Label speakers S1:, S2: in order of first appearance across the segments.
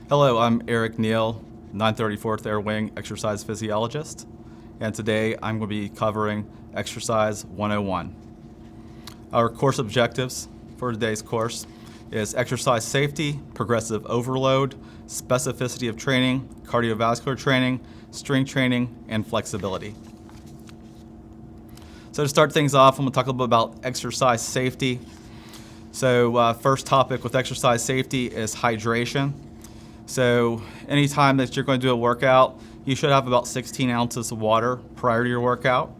S1: Hello, I'm Eric Neal, 934th Air Wing exercise physiologist, and today I'm going to be covering Exercise 101. Our course objectives for today's course is exercise safety, progressive overload, specificity of training, cardiovascular training, strength training, and flexibility. So to start things off, I'm going to talk a little bit about exercise safety. So first topic with exercise safety is hydration. So anytime that you're going to do a workout, you should have about 16 ounces of water prior to your workout,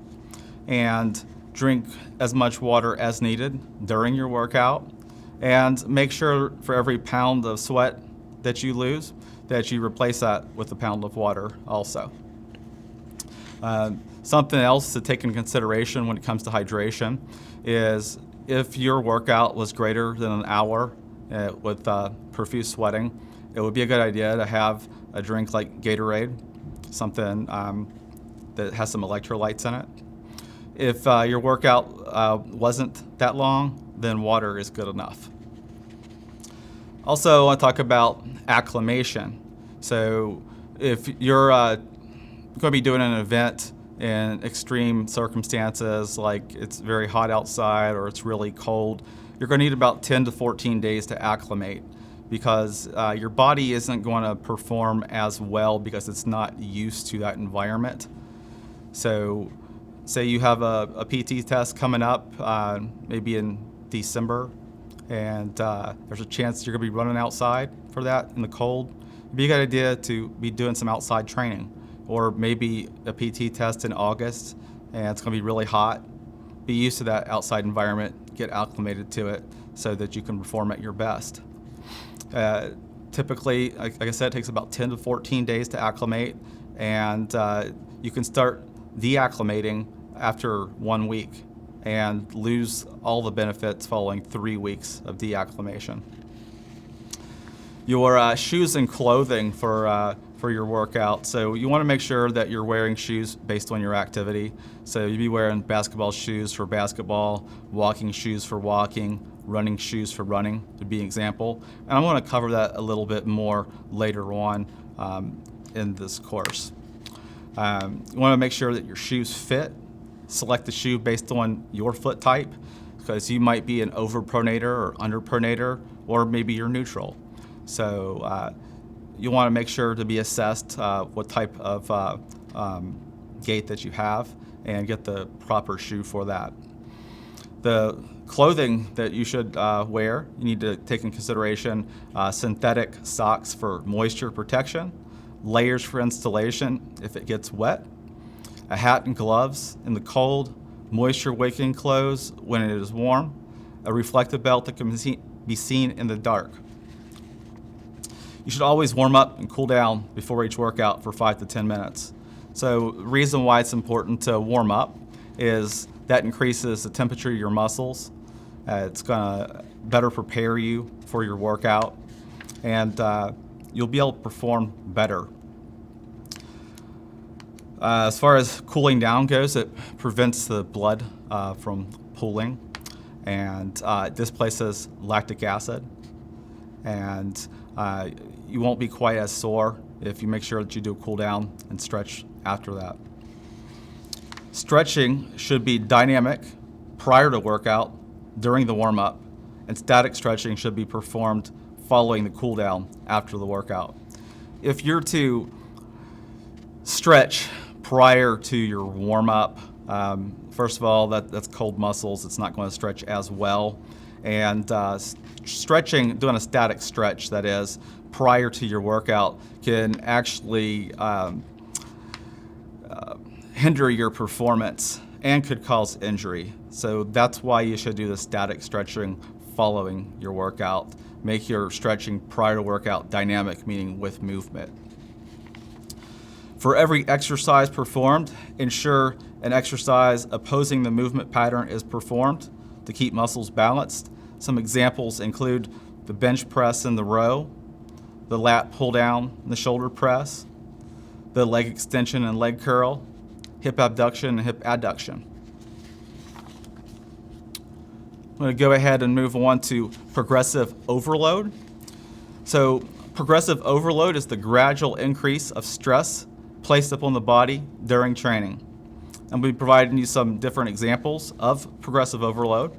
S1: and drink as much water as needed during your workout, and make sure for every pound of sweat that you lose that you replace that with a pound of water also. Something else to take into consideration when it comes to hydration is if your workout was greater than an hour with profuse sweating, it would be a good idea to have a drink like Gatorade, something that has some electrolytes in it. If your workout wasn't that long, then water is good enough. Also, I want to talk about acclimation. So if you're going to be doing an event in extreme circumstances, like it's very hot outside or it's really cold, you're going to need about 10 to 14 days to acclimate, because your body isn't going to perform as well because it's not used to that environment. So say you have a PT test coming up maybe in December, and there's a chance you're going to be running outside for that in the cold. It'd be a good idea to be doing some outside training, or maybe a PT test in August and it's going to be really hot. Be used to that outside environment, get acclimated to it so that you can perform at your best. Typically, like I said, it takes about 10 to 14 days to acclimate, and you can start deacclimating after 1 week and lose all the benefits following 3 weeks of deacclimation. Your shoes and clothing for your workout. So you want to make sure that you're wearing shoes based on your activity. So you'd be wearing basketball shoes for basketball, walking shoes for walking, running shoes for running would be an example. And I'm going to cover that a little bit more later on in this course. You want to make sure that your shoes fit. Select the shoe based on your foot type, because you might be an overpronator or underpronator, or maybe you're neutral. So you want to make sure to be assessed what type of gait that you have and get the proper shoe for that. The clothing that you should wear, you need to take in consideration synthetic socks for moisture protection, layers for installation if it gets wet, a hat and gloves in the cold, moisture-wicking clothes when it is warm, a reflective belt that can be seen in the dark. You should always warm up and cool down before each workout for 5 to 10 minutes. So the reason why it's important to warm up is that increases the temperature of your muscles. It's going to better prepare you for your workout, and you'll be able to perform better. As far as cooling down goes, it prevents the blood from pooling, and it displaces lactic acid, and you won't be quite as sore if you make sure that you do a cool down and stretch after that. Stretching should be dynamic prior to workout, during the warm-up, and static stretching should be performed following the cool down after the workout. If you're to stretch prior to your warm-up, first of all, that's cold muscles. It's not going to stretch as well. And stretching, doing a static stretch, that is, prior to your workout, can actually hinder your performance and could cause injury. So that's why you should do the static stretching following your workout. Make your stretching prior to workout dynamic, meaning with movement. For every exercise performed, ensure an exercise opposing the movement pattern is performed to keep muscles balanced. Some examples include the bench press in the row, the lat pull down and the shoulder press, the leg extension and leg curl, hip abduction and hip adduction. I'm going to go ahead and move on to progressive overload. So Progressive overload is the gradual increase of stress placed upon the body during training. And we'll be providing you some different examples of progressive overload.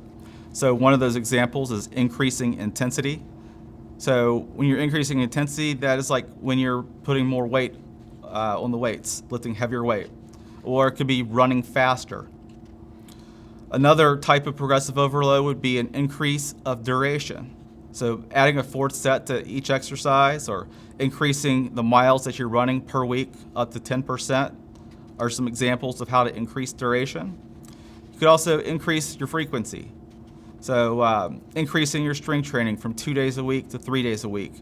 S1: So one of those examples is increasing intensity. So when you're increasing intensity, that is like when you're putting more weight on the weights, lifting heavier weight. Or it could be running faster. Another type of progressive overload would be an increase of duration. So adding a fourth set to each exercise or increasing the miles that you're running per week up to 10% are some examples of how to increase duration. You could also increase your frequency. So increasing your strength training from 2 days a week to 3 days a week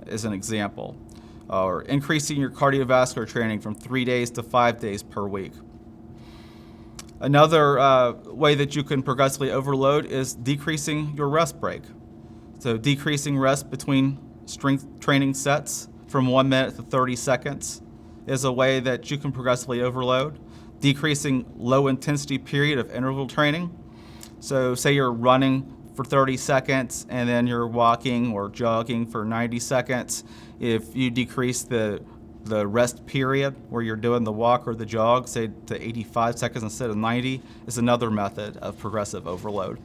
S1: is an example. Or increasing your cardiovascular training from 3 days to 5 days per week. Another way that you can progressively overload is decreasing your rest break. So decreasing rest between strength training sets from 1 minute to 30 seconds is a way that you can progressively overload. Decreasing low intensity period of interval training. So say you're running for 30 seconds and then you're walking or jogging for 90 seconds. If you decrease the rest period where you're doing the walk or the jog, say to 85 seconds instead of 90, is another method of progressive overload.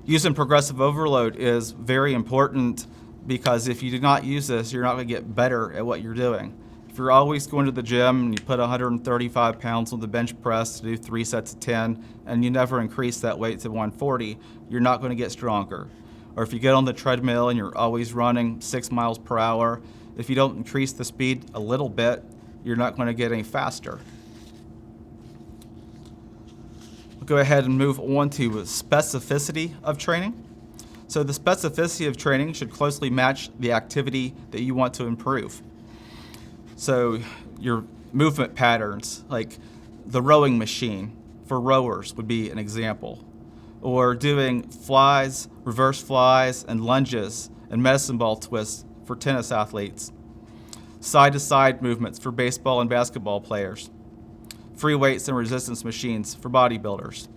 S1: Using progressive overload is very important because if you do not use this, you're not going to get better at what you're doing. If you're always going to the gym and you put 135 pounds on the bench press to do 3 sets of 10 and you never increase that weight to 140, you're not going to get stronger. Or if you get on the treadmill and you're always running 6 miles per hour, if you don't increase the speed a little bit, you're not going to get any faster. We'll go ahead and move on to specificity of training. So the specificity of training should closely match the activity that you want to improve. So your movement patterns, like the rowing machine for rowers would be an example. Or doing flies, reverse flies, and lunges and medicine ball twists for tennis athletes. Side-to-side movements for baseball and basketball players. Free weights and resistance machines for bodybuilders.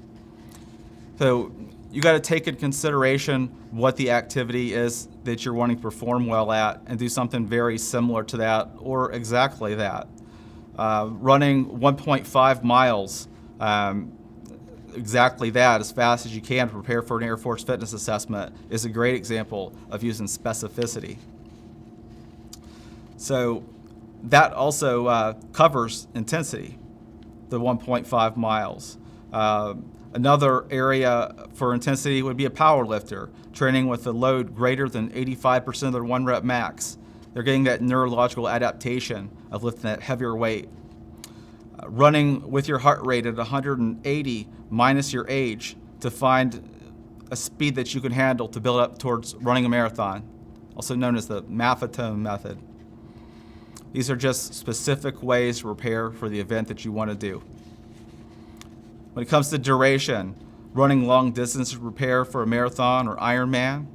S1: So you got to take into consideration what the activity is that you're wanting to perform well at and do something very similar to that or exactly that. Running 1.5 miles, exactly that, as fast as you can to prepare for an Air Force fitness assessment is a great example of using specificity. So that also covers intensity, the 1.5 miles. Another area for intensity would be a power lifter, training with a load greater than 85% of their 1 rep max. They're getting that neurological adaptation of lifting that heavier weight. Running with your heart rate at 180 minus your age to find a speed that you can handle to build up towards running a marathon, also known as the Maffetone method. These are just specific ways to prepare for the event that you want to do. When it comes to duration, running long distance to prepare for a marathon or Ironman,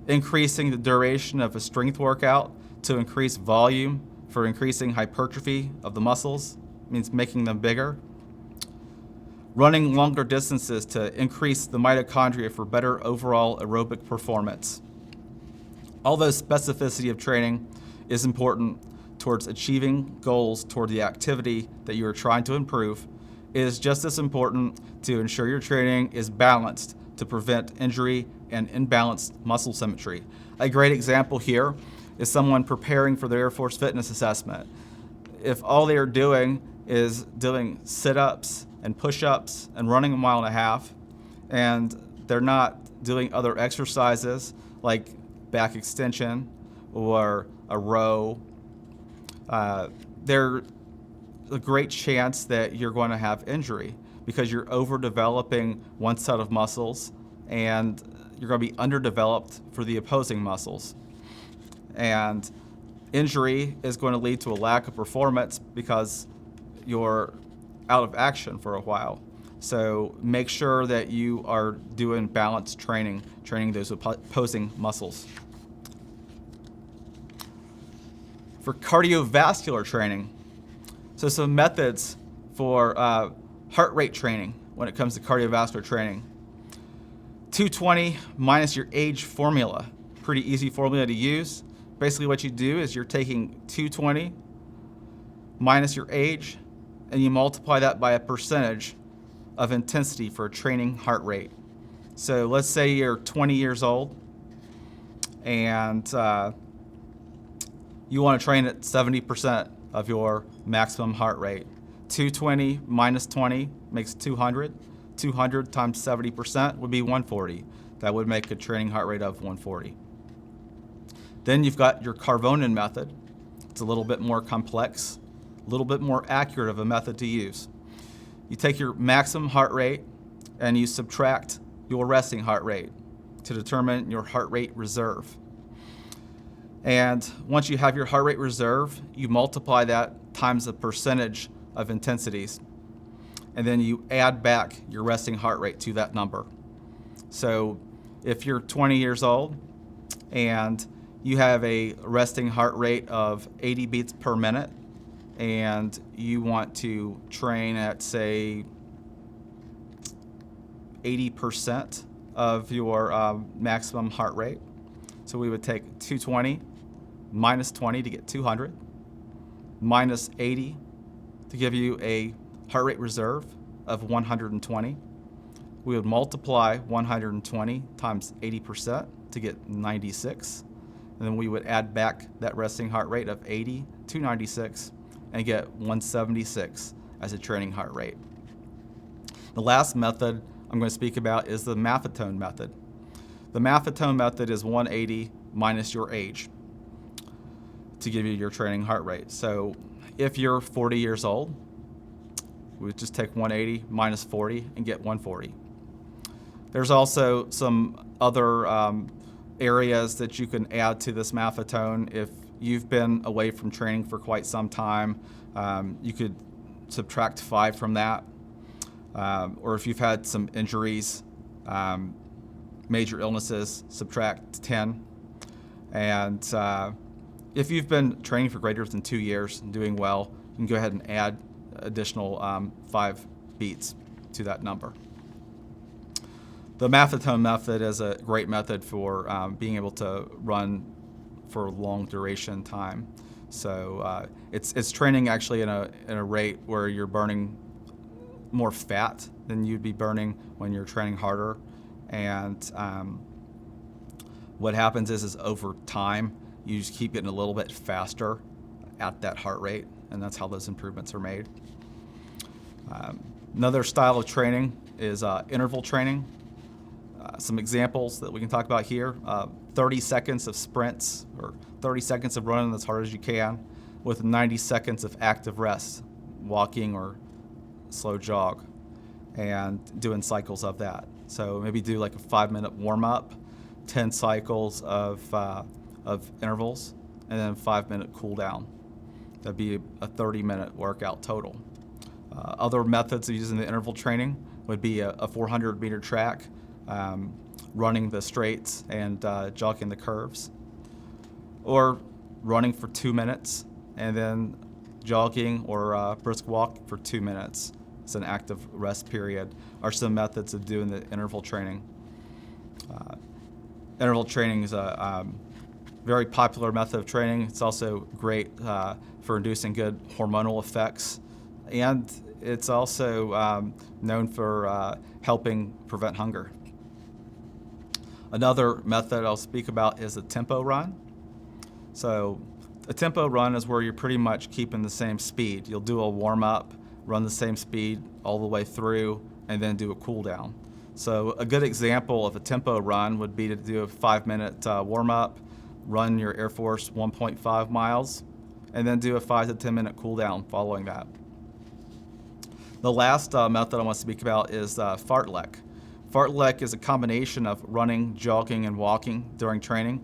S1: increasing the duration of a strength workout to increase volume for increasing hypertrophy of the muscles, means making them bigger. Running longer distances to increase the mitochondria for better overall aerobic performance. Although specificity of training is important towards achieving goals toward the activity that you are trying to improve, it is just as important to ensure your training is balanced to prevent injury and imbalanced muscle symmetry. A great example here is someone preparing for their Air Force fitness assessment. If all they are doing is doing sit-ups and push-ups and running 1.5 miles, and they're not doing other exercises like back extension or a row, there's a great chance that you're going to have injury because you're overdeveloping one set of muscles and you're going to be underdeveloped for the opposing muscles. And injury is going to lead to a lack of performance because you're out of action for a while. So make sure that you are doing balanced training those opposing muscles. For cardiovascular training, so some methods for heart rate training when it comes to cardiovascular training. 220 minus your age formula. Pretty easy formula to use. basically what you do is you're taking 220 minus your age, and you multiply that by a percentage of intensity for a training heart rate. So let's say you're 20 years old and you want to train at 70% of your maximum heart rate. 220 minus 20 makes 200. 200 times 70% would be 140. That would make a training heart rate of 140. Then you've got your Carbonin method. It's a little bit more complex, a little bit more accurate of a method to use. You take your maximum heart rate and you subtract your resting heart rate to determine your heart rate reserve. And once you have your heart rate reserve, you multiply that times the percentage of intensities. And then you add back your resting heart rate to that number. So if you're 20 years old and you have a resting heart rate of 80 beats per minute and you want to train at, say, 80% of your maximum heart rate. So we would take 220 minus 20 to get 200, minus 80 to give you a heart rate reserve of 120. We would multiply 120 times 80% to get 96. And then we would add back that resting heart rate of 80 to 96 and get 176 as a training heart rate. The last method I'm going to speak about is the Maffetone method. The Maffetone method is 180 minus your age to give you your training heart rate. So if you're 40 years old, we would just take 180 minus 40 and get 140. There's also some other areas that you can add to this Maffetone. If you've been away from training for quite some time, you could subtract 5 from that. Or if you've had some injuries, major illnesses, subtract 10. And if you've been training for greater than 2 years and doing well, you can go ahead and add additional 5 beats to that number. The Maffetone method is a great method for being able to run for long duration time. So it's training actually in a rate where you're burning more fat than you'd be burning when you're training harder. And what happens is over time, you just keep getting a little bit faster at that heart rate, and that's how those improvements are made. Another style of training is interval training. Some examples that we can talk about here, 30 seconds of sprints or 30 seconds of running as hard as you can with 90 seconds of active rest, walking or slow jog, and doing cycles of that. So maybe do like a 5-minute warm-up, 10 cycles of intervals, and then 5-minute cool down. That'd be a 30-minute workout total. Other methods of using the interval training would be a 400-meter track, running the straights and jogging the curves, or running for 2 minutes and then jogging or a brisk walk for 2 minutes. It's an active rest period, are some methods of doing the interval training. Interval training is a very popular method of training. It's also great for inducing good hormonal effects, and it's also known for helping prevent hunger. Another method I'll speak about is a tempo run. So a tempo run is where you're pretty much keeping the same speed. You'll do a warm-up, run the same speed all the way through, and then do a cool down. So a good example of a tempo run would be to do a 5-minute warm-up, run your Air Force 1.5 miles, and then do a 5 to 10 minute cool down following that. The last method I want to speak about is fartlek. Fartlek is a combination of running, jogging, and walking during training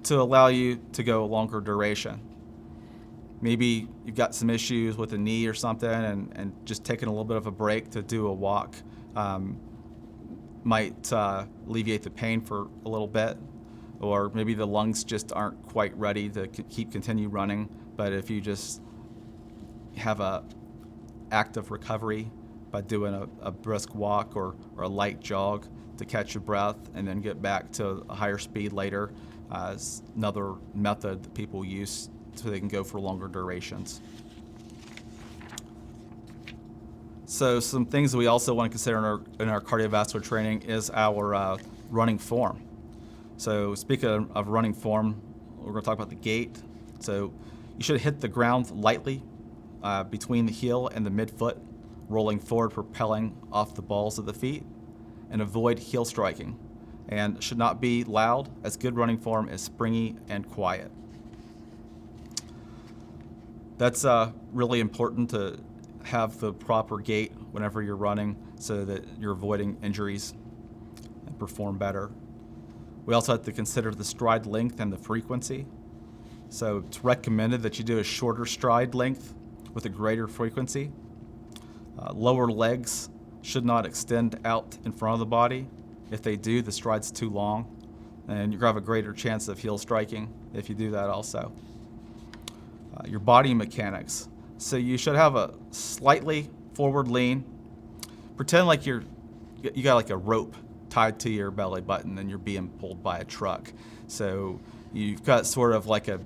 S1: to allow you to go a longer duration. Maybe you've got some issues with a knee or something, and just taking a little bit of a break to do a walk might alleviate the pain for a little bit. Or maybe the lungs just aren't quite ready to continue running, but if you just have a active recovery by doing a brisk walk or a light jog to catch your breath and then get back to a higher speed later, is another method that people use so they can go for longer durations. So some things that we also want to consider in our cardiovascular training is our running form. So speaking of running form, we're going to talk about the gait. So you should hit the ground lightly between the heel and the midfoot, rolling forward, propelling off the balls of the feet, and avoid heel striking. And should not be loud, as good running form is springy and quiet. That's really important to have the proper gait whenever you're running so that you're avoiding injuries and perform better. We also have to consider the stride length and the frequency. So it's recommended that you do a shorter stride length with a greater frequency. Lower legs should not extend out in front of the body. If they do, the stride's too long, and you're going to have a greater chance of heel striking if you do that also. Your body mechanics. So you should have a slightly forward lean. Pretend like you got like a rope tied to your belly button and you're being pulled by a truck. So you've got sort of like a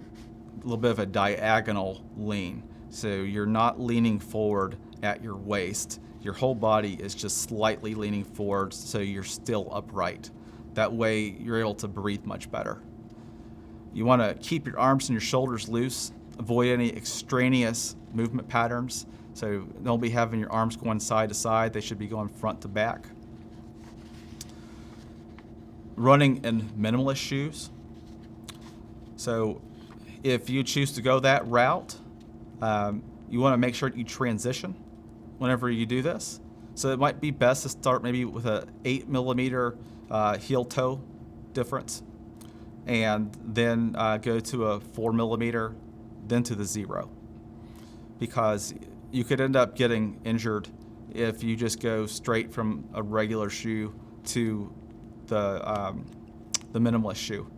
S1: little bit of a diagonal lean. So you're not leaning forward at your waist. Your whole body is just slightly leaning forward so you're still upright. That way you're able to breathe much better. You want to keep your arms and your shoulders loose. Avoid any extraneous movement patterns. So don't be having your arms going side to side. They should be going front to back. Running in minimalist shoes. So if you choose to go that route, you want to make sure that you transition whenever you do this. So it might be best to start maybe with a 8 millimeter heel toe difference, and then go to a 4 millimeter, then to the 0, because you could end up getting injured if you just go straight from a regular shoe to the minimalist shoe.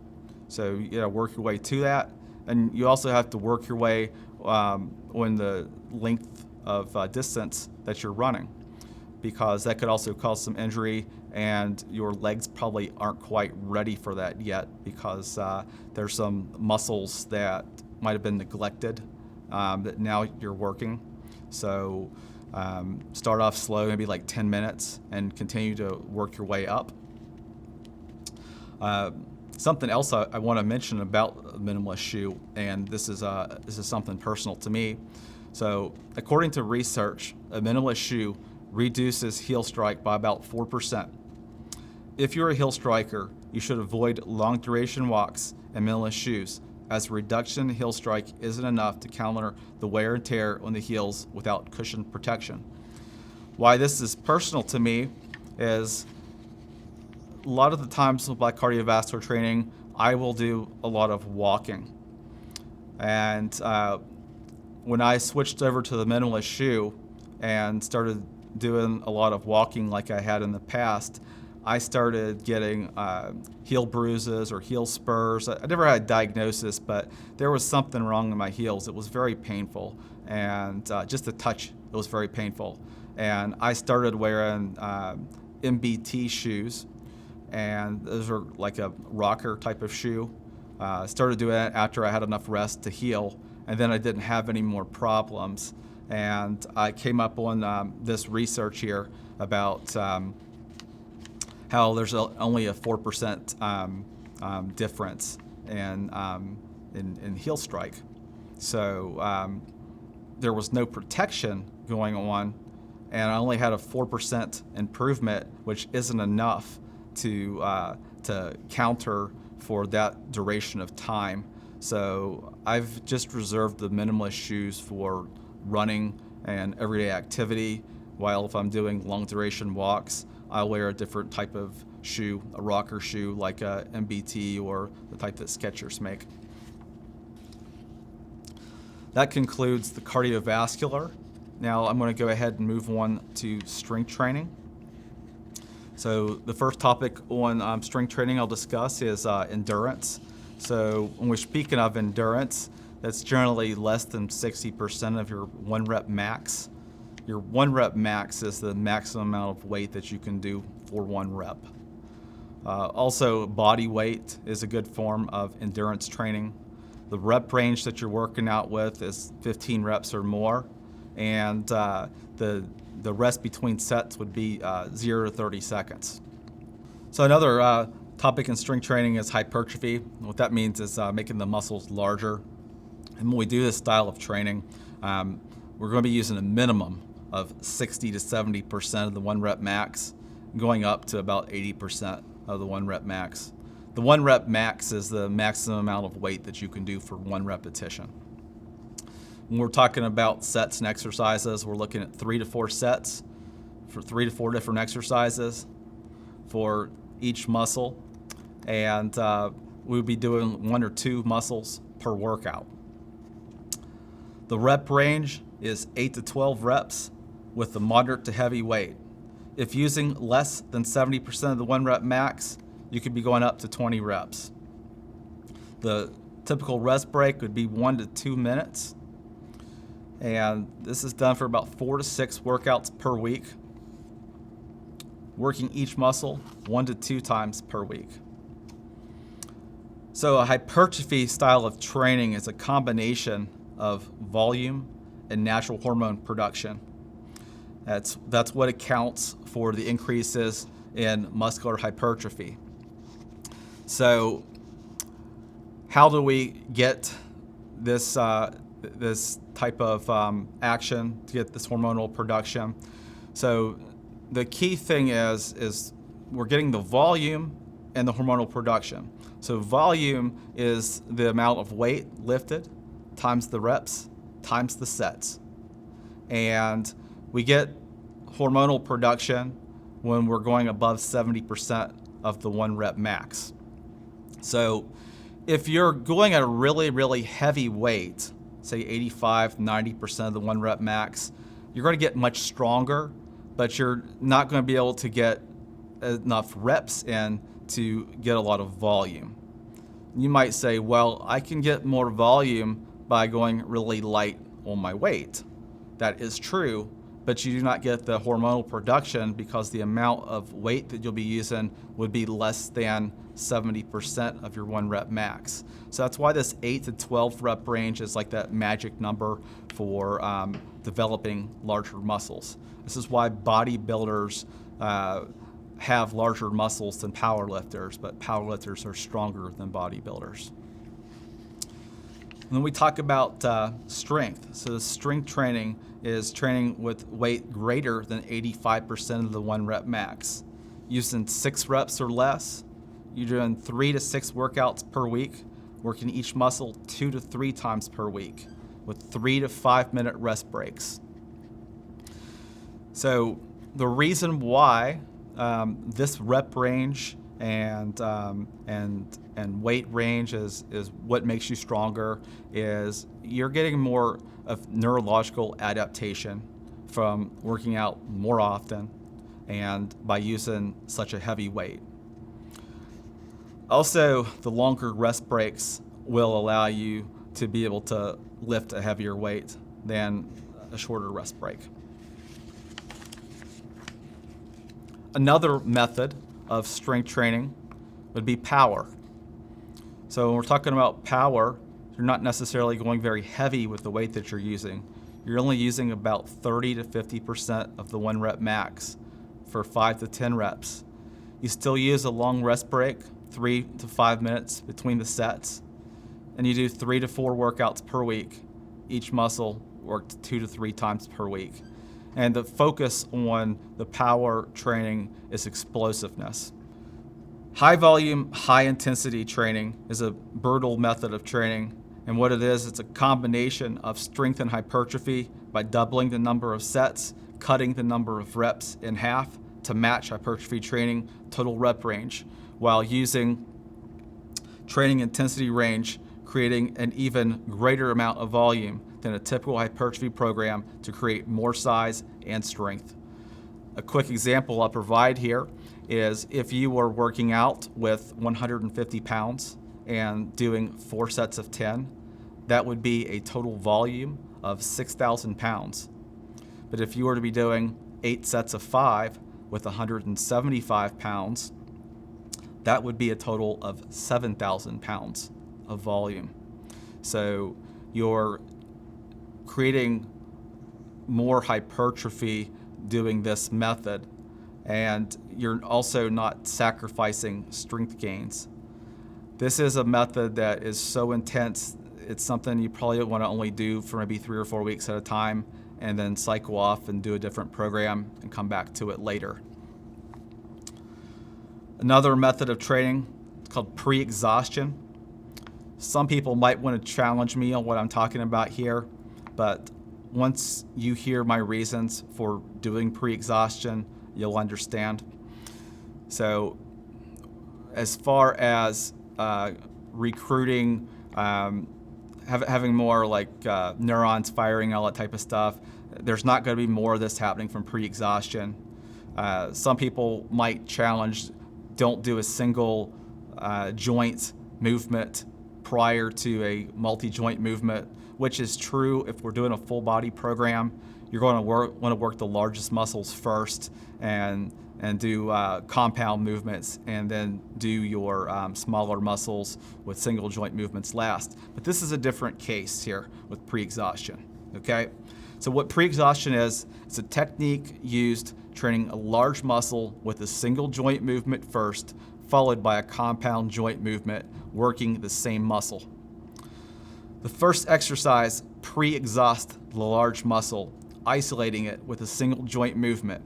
S1: So you gotta work your way to that, and you also have to work your way on the length of distance that you're running, because that could also cause some injury, and your legs probably aren't quite ready for that yet, because there's some muscles that might have been neglected that now you're working. So start off slow, maybe like 10 minutes, and continue to work your way up. Something else I want to mention about a minimalist shoe, and this is something personal to me. So according to research, a minimalist shoe reduces heel strike by about 4%. If you're a heel striker, you should avoid long duration walks and minimalist shoes, as a reduction in heel strike isn't enough to counter the wear and tear on the heels without cushion protection. Why this is personal to me is a lot of the times with my cardiovascular training, I will do a lot of walking. And when I switched over to the minimalist shoe and started doing a lot of walking like I had in the past, I started getting heel bruises or heel spurs. I never had a diagnosis, but there was something wrong in my heels. It was very painful, and just to touch, it was very painful. And I started wearing MBT shoes, and those are like a rocker type of shoe. Started doing that after I had enough rest to heal, and then I didn't have any more problems. And I came up on this research here about how there's only a 4% difference in heel strike. So there was no protection going on, and I only had a 4% improvement, which isn't enough to counter for that duration of time. So I've just reserved the minimalist shoes for running and everyday activity, while if I'm doing long duration walks, I'll wear a different type of shoe, a rocker shoe like a MBT or the type that Skechers make. That concludes the cardiovascular. Now I'm going to go ahead and move on to strength training. So the first topic on strength training I'll discuss is endurance. So when we're speaking of endurance, that's generally less than 60% of your 1 rep max. Your 1 rep max is the maximum amount of weight that you can do for 1 rep. Also, body weight is a good form of endurance training. The rep range that you're working out with is 15 reps or more, and the rest between sets would be 0 to 30 seconds. So another topic in strength training is hypertrophy. What that means is making the muscles larger. And when we do this style of training, we're going to be using a minimum of 60 to 70% of the 1 rep max, going up to about 80% of the 1 rep max. The 1 rep max is the maximum amount of weight that you can do for 1 repetition. When we're talking about sets and exercises, we're looking at 3 to 4 sets for 3 to 4 different exercises for each muscle, and we'll be doing 1 or 2 muscles per workout. The rep range is 8 to 12 reps with the moderate to heavy weight. If using less than 70% of the 1 rep max, you could be going up to 20 reps. The typical rest break would be 1 to 2 minutes, and this is done for about 4 to 6 workouts per week, working each muscle 1 to 2 times per week. So a hypertrophy style of training is a combination of volume and natural hormone production. That's what accounts for the increases in muscular hypertrophy. So how do we get this type of action to get this hormonal production? So the key thing is we're getting the volume and the hormonal production. So volume is the amount of weight lifted times the reps times the sets. And we get hormonal production when we're going above 70% of the 1 rep max. So if you're going at a really, really heavy weight, say 85, 90% of the 1 rep max, you're going to get much stronger, but you're not going to be able to get enough reps in to get a lot of volume. You might say, well, I can get more volume by going really light on my weight. That is true, but you do not get the hormonal production because the amount of weight that you'll be using would be less than 70% of your 1 rep max. So that's why this 8 to 12 rep range is like that magic number for developing larger muscles. This is why bodybuilders have larger muscles than powerlifters, but powerlifters are stronger than bodybuilders. And then we talk about strength. So strength training is training with weight greater than 85% of the 1 rep max. Using 6 reps or less, you're doing 3 to 6 workouts per week, working each muscle 2 to 3 times per week with 3 to 5 minute rest breaks. So the reason why this rep range and weight range is what makes you stronger is you're getting more of neurological adaptation from working out more often and by using such a heavy weight. Also, the longer rest breaks will allow you to be able to lift a heavier weight than a shorter rest break. Another method of strength training would be power. So when we're talking about power, you're not necessarily going very heavy with the weight that you're using. You're only using about 30 to 50% of the 1 rep max for 5 to 10 reps. You still use a long rest break, 3 to 5 minutes between the sets, and you do 3 to 4 workouts per week. Each muscle worked 2 to 3 times per week. And the focus on the power training is explosiveness. High volume, high intensity training is a brutal method of training. And what it is, it's a combination of strength and hypertrophy by doubling the number of sets, cutting the number of reps in half to match hypertrophy training total rep range, while using training intensity range, creating an even greater amount of volume than a typical hypertrophy program to create more size and strength. A quick example I'll provide here is if you were working out with 150 pounds and doing 4 sets of 10, that would be a total volume of 6,000 pounds. But if you were to be doing 8 sets of 5 with 175 pounds, that would be a total of 7,000 pounds of volume. So you're creating more hypertrophy doing this method, and you're also not sacrificing strength gains. This is a method that is so intense, it's something you probably want to only do for maybe 3 or 4 weeks at a time, and then cycle off and do a different program and come back to it later. Another method of training is called pre-exhaustion. Some people might want to challenge me on what I'm talking about here, but once you hear my reasons for doing pre-exhaustion, you'll understand. So as far as recruiting, having more like neurons firing, all that type of stuff, there's not going to be more of this happening from pre-exhaustion. Some people might challenge, don't do a single joint movement prior to a multi-joint movement, which is true if we're doing a full body program. You're going to want to work the largest muscles first and do compound movements, and then do your smaller muscles with single joint movements last. But this is a different case here with pre-exhaustion, okay? So what pre-exhaustion is, it's a technique used training a large muscle with a single joint movement first, followed by a compound joint movement working the same muscle. The first exercise pre-exhausts the large muscle, isolating it with a single joint movement,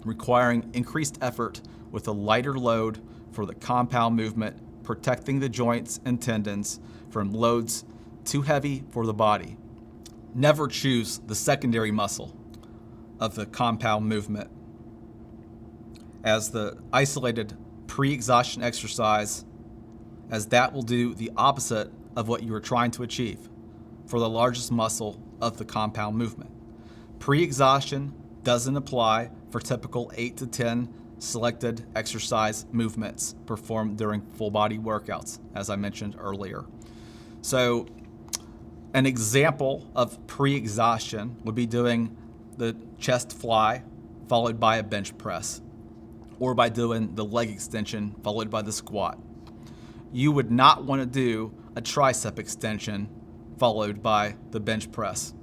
S1: requiring increased effort with a lighter load for the compound movement, protecting the joints and tendons from loads too heavy for the body. Never choose the secondary muscle of the compound movement as the isolated pre-exhaustion exercise, as that will do the opposite of what you are trying to achieve for the largest muscle of the compound movement. Pre-exhaustion doesn't apply for typical 8 to 10 selected exercise movements performed during full body workouts, as I mentioned earlier. So an example of pre-exhaustion would be doing the chest fly followed by a bench press, or by doing the leg extension followed by the squat. You would not want to do a tricep extension followed by the bench press.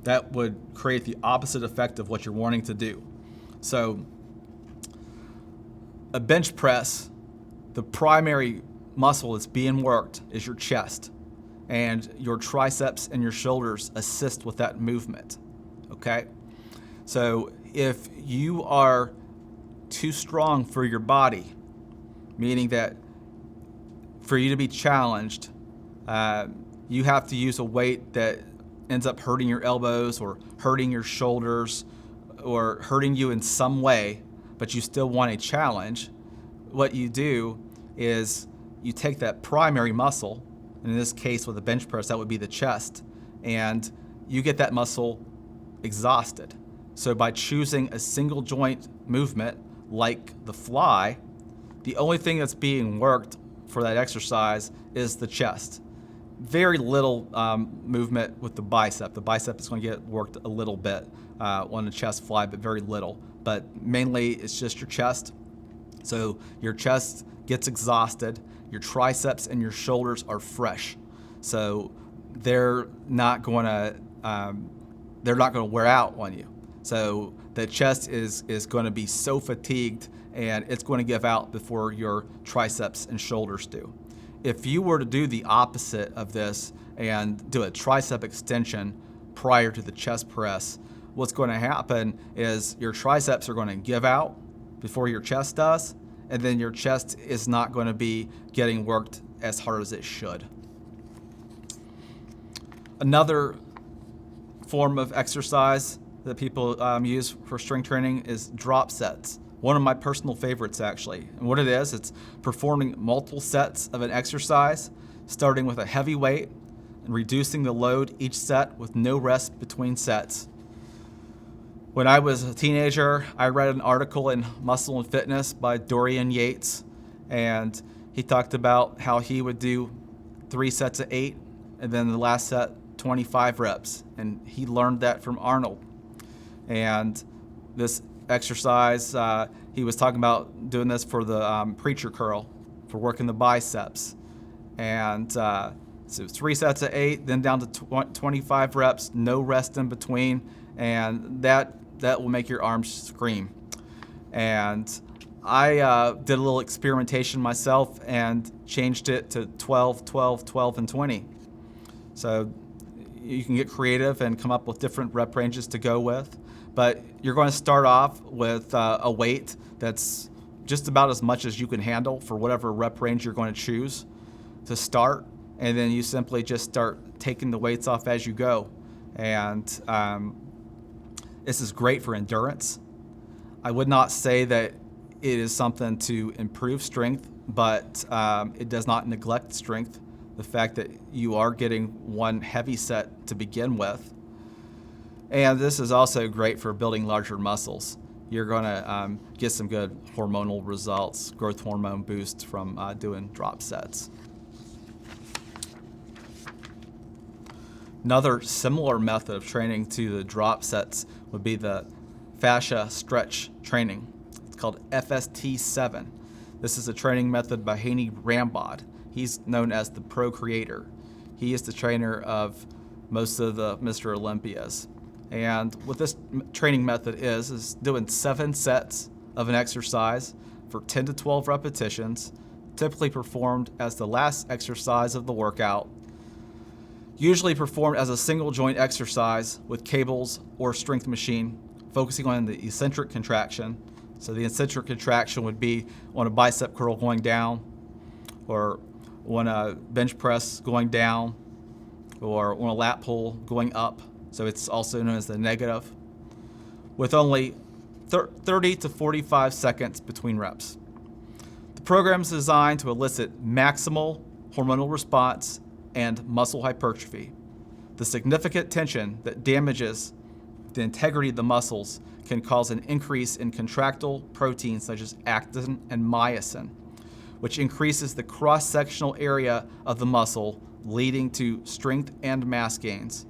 S1: That would create the opposite effect of what you're wanting to do. So a bench press, the primary muscle that's being worked is your chest, and your triceps and your shoulders assist with that movement, okay? So if you are too strong for your body, meaning that for you to be challenged, you have to use a weight that ends up hurting your elbows or hurting your shoulders or hurting you in some way, but you still want a challenge, what you do is you take that primary muscle, and in this case with a bench press, that would be the chest, and you get that muscle exhausted. So by choosing a single joint movement like the fly, the only thing that's being worked for that exercise is the chest. Very little movement with the bicep. The bicep is going to get worked a little bit on the chest fly, but very little. But mainly it's just your chest. So your chest gets exhausted, your triceps and your shoulders are fresh. So they're not going to wear out on you. So the chest is going to be so fatigued, and it's going to give out before your triceps and shoulders do. If you were to do the opposite of this and do a tricep extension prior to the chest press, what's going to happen is your triceps are going to give out before your chest does, and then your chest is not going to be getting worked as hard as it should. Another form of exercise that people use for strength training is drop sets. One of my personal favorites, actually. And what it is, it's performing multiple sets of an exercise, starting with a heavy weight and reducing the load each set with no rest between sets. When I was a teenager, I read an article in Muscle and Fitness by Dorian Yates, and he talked about how he would do 3 sets of 8, and then the last set, 25 reps. And he learned that from Arnold. And this exercise, he was talking about doing this for the preacher curl, for working the biceps. And so 3 sets of 8, then down to 25 reps, no rest in between, and that will make your arms scream. And I did a little experimentation myself and changed it to 12, 12, 12, and 20. So you can get creative and come up with different rep ranges to go with. But you're going to start off with a weight that's just about as much as you can handle for whatever rep range you're going to choose to start. And then you simply just start taking the weights off as you go. And this is great for endurance. I would not say that it is something to improve strength, but it does not neglect strength. The fact that you are getting one heavy set to begin with. And this is also great for building larger muscles. You're going to get some good hormonal results, growth hormone boosts from doing drop sets. Another similar method of training to the drop sets would be the fascia stretch training. It's called FST7. This is a training method by Haney Rambod. He's known as the pro creator. He is the trainer of most of the Mr. Olympias. And what this training method is doing 7 sets of an exercise for 10 to 12 repetitions, typically performed as the last exercise of the workout, usually performed as a single joint exercise with cables or strength machine, focusing on the eccentric contraction. So the eccentric contraction would be on a bicep curl going down, or on a bench press going down, or on a lat pull going up. So it's also known as the negative, with only 30 to 45 seconds between reps. The program is designed to elicit maximal hormonal response and muscle hypertrophy. The significant tension that damages the integrity of the muscles can cause an increase in contractile proteins such as actin and myosin, which increases the cross-sectional area of the muscle, leading to strength and mass gains.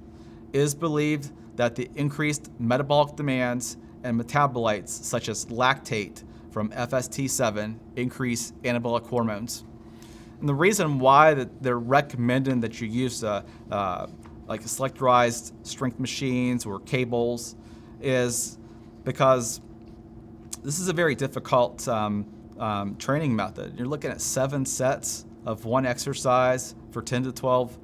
S1: It is believed that the increased metabolic demands and metabolites such as lactate from FST7 increase anabolic hormones. And the reason why that they're recommending that you use like selectorized strength machines or cables is because this is a very difficult training method. You're looking at 7 sets of one exercise for 10 to 12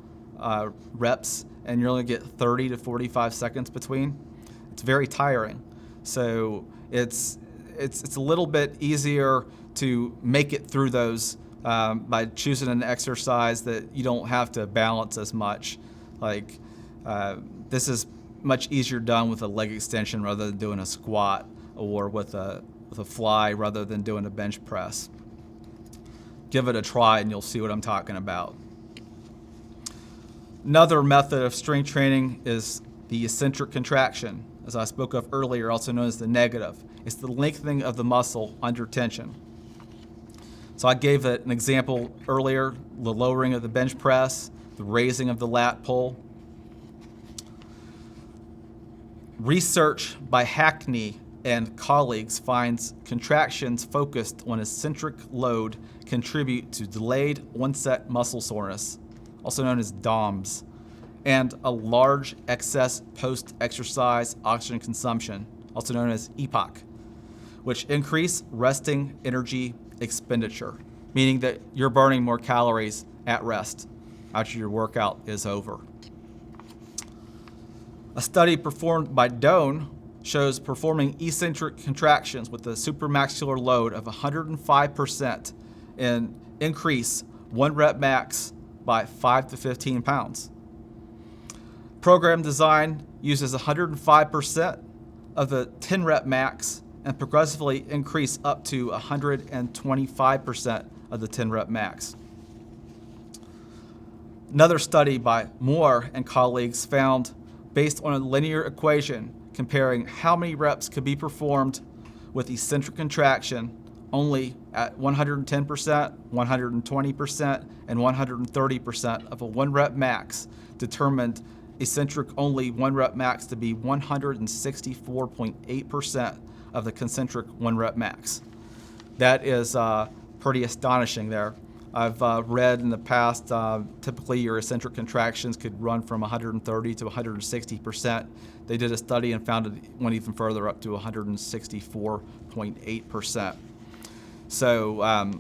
S1: reps, and you're only get 30 to 45 seconds between. It's very tiring. So it's a little bit easier to make it through those by choosing an exercise that you don't have to balance as much. Like this is much easier done with a leg extension rather than doing a squat, or with a fly rather than doing a bench press. Give it a try and you'll see what I'm talking about. Another method of strength training is the eccentric contraction, as I spoke of earlier, also known as the negative. It's the lengthening of the muscle under tension. So I gave an example earlier, the lowering of the bench press, the raising of the lat pull. Research by Hackney and colleagues finds contractions focused on eccentric load contribute to delayed onset muscle soreness, also known as DOMS, and a large excess post-exercise oxygen consumption, also known as EPOC, which increase resting energy expenditure, meaning that you're burning more calories at rest after your workout is over. A study performed by Doan shows performing eccentric contractions with a supramaxillar load of 105% and increase 1 rep max by 5 to 15 pounds. Program design uses 105% of the 10 rep max and progressively increase up to 125% of the 10 rep max. Another study by Moore and colleagues found, based on a linear equation comparing how many reps could be performed with eccentric contraction only at 110%, 120%, and 130% of a 1 rep max, determined eccentric only 1 rep max to be 164.8% of the concentric 1 rep max. That is pretty astonishing there. I've read in the past, typically your eccentric contractions could run from 130 to 160%. They did a study and found it went even further, up to 164.8%. So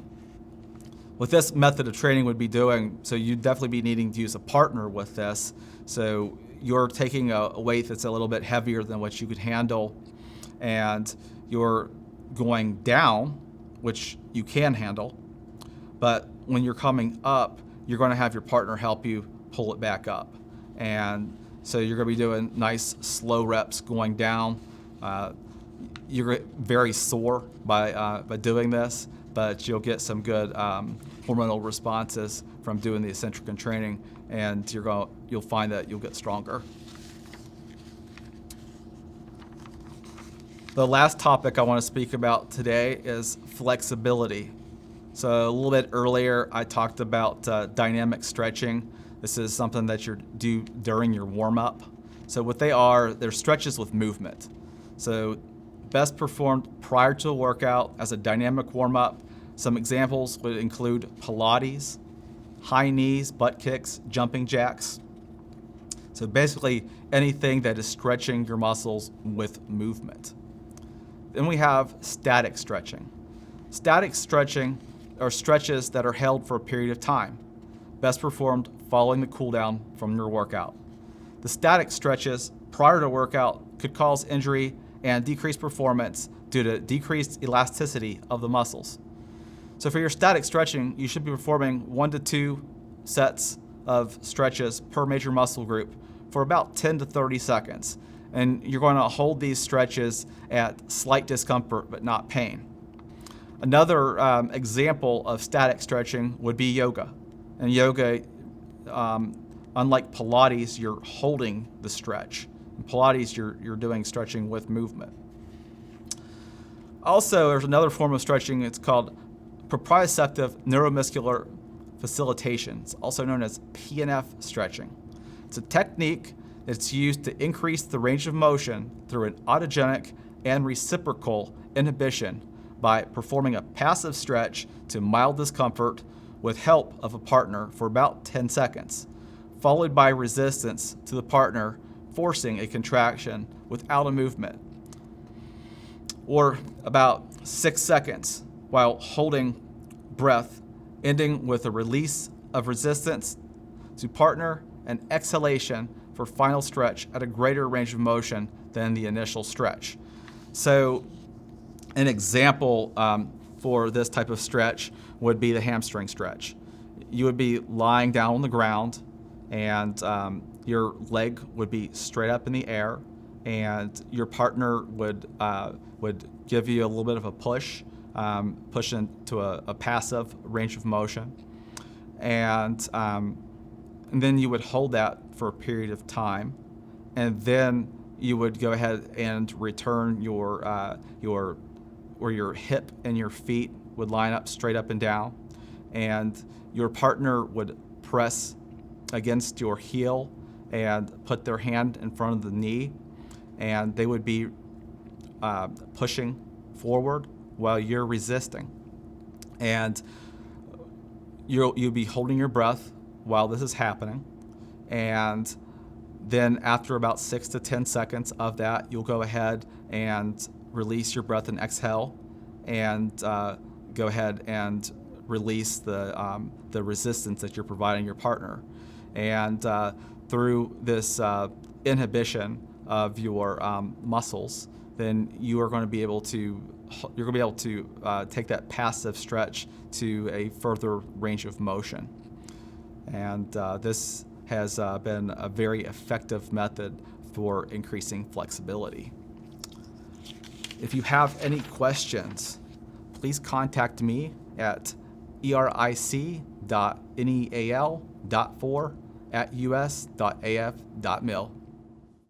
S1: what this method of training would be doing, so you'd definitely be needing to use a partner with this. So you're taking a weight that's a little bit heavier than what you could handle, and you're going down, which you can handle, but when you're coming up, you're going to have your partner help you pull it back up. And so you're going to be doing nice slow reps going down. You're very sore by doing this, but you'll get some good hormonal responses from doing the eccentric training, and you'll find that you'll get stronger. The last topic I want to speak about today is flexibility. So a little bit earlier, I talked about dynamic stretching. This is something that you do during your warm-up. So what they're stretches with movement. So best performed prior to a workout as a dynamic warm-up. Some examples would include Pilates, high knees, butt kicks, jumping jacks. So basically anything that is stretching your muscles with movement. Then we have static stretching. Static stretching are stretches that are held for a period of time, best performed following the cool down from your workout. The static stretches prior to workout could cause injury and decreased performance due to decreased elasticity of the muscles. So for your static stretching, you should be performing 1 to 2 sets of stretches per major muscle group for about 10 to 30 seconds. And you're going to hold these stretches at slight discomfort but not pain. Another example of static stretching would be yoga. In yoga, unlike Pilates, you're holding the stretch. In Pilates, you're doing stretching with movement. Also, there's another form of stretching. It's called proprioceptive neuromuscular facilitation. It's also known as PNF stretching. It's a technique that's used to increase the range of motion through an autogenic and reciprocal inhibition by performing a passive stretch to mild discomfort with help of a partner for about 10 seconds, followed by resistance to the partner forcing a contraction without a movement, or about 6 seconds while holding breath, ending with a release of resistance to partner and exhalation for final stretch at a greater range of motion than the initial stretch. So an example for this type of stretch would be the hamstring stretch. You would be lying down on the ground, and your leg would be straight up in the air, and your partner would give you a little bit of a push into a passive range of motion, and then you would hold that for a period of time, and then you would go ahead and return where your hip and your feet would line up straight up and down, and your partner would press against your heel and put their hand in front of the knee, and they would be pushing forward while you're resisting. And you'll be holding your breath while this is happening, and then after about 6 to 10 seconds of that, you'll go ahead and release your breath and exhale, and go ahead and release the resistance that you're providing your partner. And through this inhibition of your muscles, then you are going to be able to take that passive stretch to a further range of motion. And this has been a very effective method for increasing flexibility. If you have any questions, please contact me at eric.neal.4@us.af.mil.